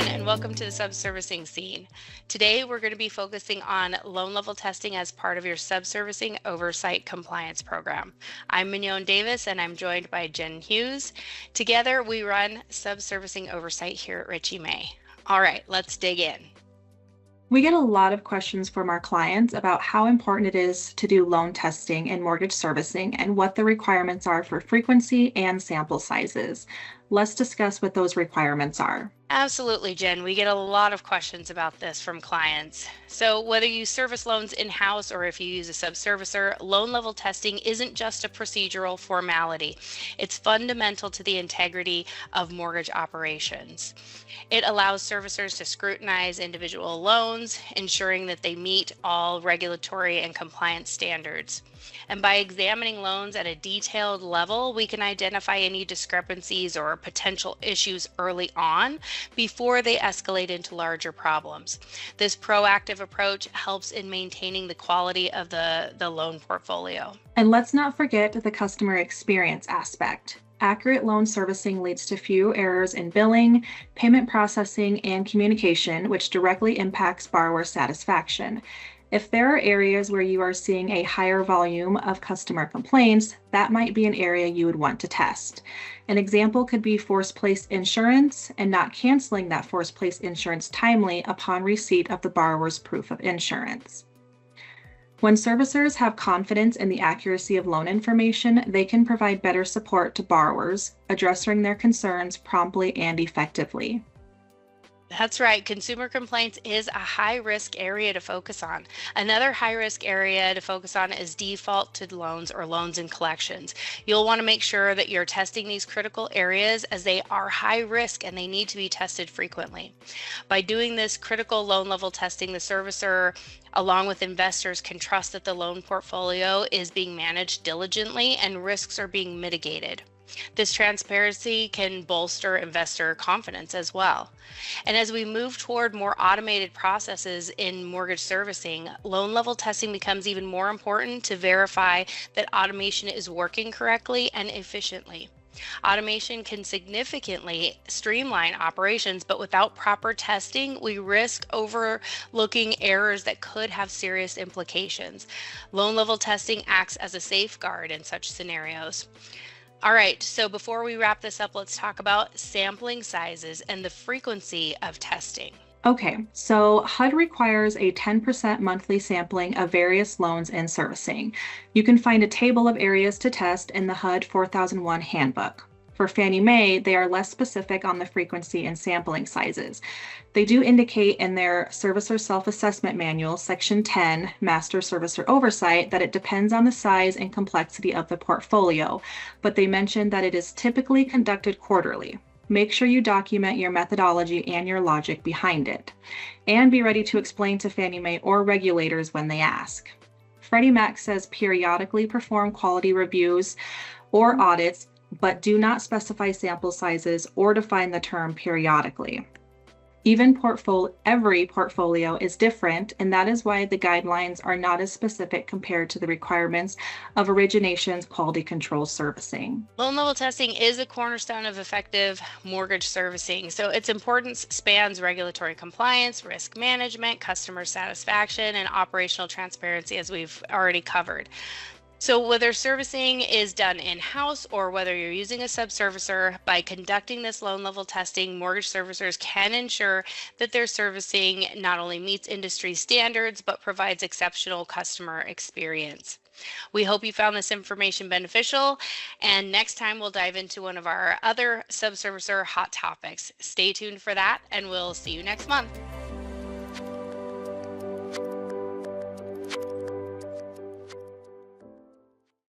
everyone, and welcome to the subservicing scene. Today, we're going to be focusing on loan level testing as part of your subservicing oversight compliance program. I'm Mignon Davis, and I'm joined by Jen Hughes. Together, we run subservicing oversight here at Richie May. All right, let's dig in. We get a lot of questions from our clients about how important it is to do loan testing and mortgage servicing and what the requirements are for frequency and sample sizes. Let's discuss what those requirements are. Absolutely, Jen. We get a lot of questions about this from clients. So whether you service loans in-house or if you use a subservicer, loan level testing isn't just a procedural formality. It's fundamental to the integrity of mortgage operations. It allows servicers to scrutinize individual loans, ensuring that they meet all regulatory and compliance standards. And by examining loans at a detailed level, we can identify any discrepancies or potential issues early on before they escalate into larger problems. This proactive approach helps in maintaining the quality of the loan portfolio. And let's not forget the customer experience aspect. Accurate loan servicing leads to few errors in billing, payment processing, and communication, which directly impacts borrower satisfaction. If there are areas where you are seeing a higher volume of customer complaints, that might be an area you would want to test. An example could be force-placed insurance and not canceling that force-placed insurance timely upon receipt of the borrower's proof of insurance. When servicers have confidence in the accuracy of loan information, they can provide better support to borrowers, addressing their concerns promptly and effectively. That's right. Consumer complaints is a high-risk area to focus on. Another high-risk area to focus on is defaulted loans or loans in collections. You'll want to make sure that you're testing these critical areas as they are high risk and they need to be tested frequently. By doing this critical loan level testing, the servicer along with investors can trust that the loan portfolio is being managed diligently and risks are being mitigated. This transparency can bolster investor confidence as well. And as we move toward more automated processes in mortgage servicing, loan level testing becomes even more important to verify that automation is working correctly and efficiently. Automation can significantly streamline operations, but without proper testing, we risk overlooking errors that could have serious implications. Loan level testing acts as a safeguard in such scenarios. All right, so before we wrap this up, let's talk about sampling sizes and the frequency of testing. Okay, so HUD requires a 10% monthly sampling of various loans and servicing. You can find a table of areas to test in the HUD 4001 handbook. For Fannie Mae, they are less specific on the frequency and sampling sizes. They do indicate in their Servicer Self-Assessment Manual, Section 10, Master Servicer Oversight, that it depends on the size and complexity of the portfolio, but they mention that it is typically conducted quarterly. Make sure you document your methodology and your logic behind it, and be ready to explain to Fannie Mae or regulators when they ask. Freddie Mac says periodically perform quality reviews or audits, but do not specify sample sizes or define the term periodically. Every portfolio is different, and that is why the guidelines are not as specific compared to the requirements of origination's quality control servicing. Loan level testing is a cornerstone of effective mortgage servicing, so its importance spans regulatory compliance, risk management, customer satisfaction, and operational transparency, as we've already covered. So whether servicing is done in-house or whether you're using a subservicer, by conducting this loan level testing, mortgage servicers can ensure that their servicing not only meets industry standards, but provides exceptional customer experience. We hope you found this information beneficial, and next time we'll dive into one of our other subservicer hot topics. Stay tuned for that, and we'll see you next month.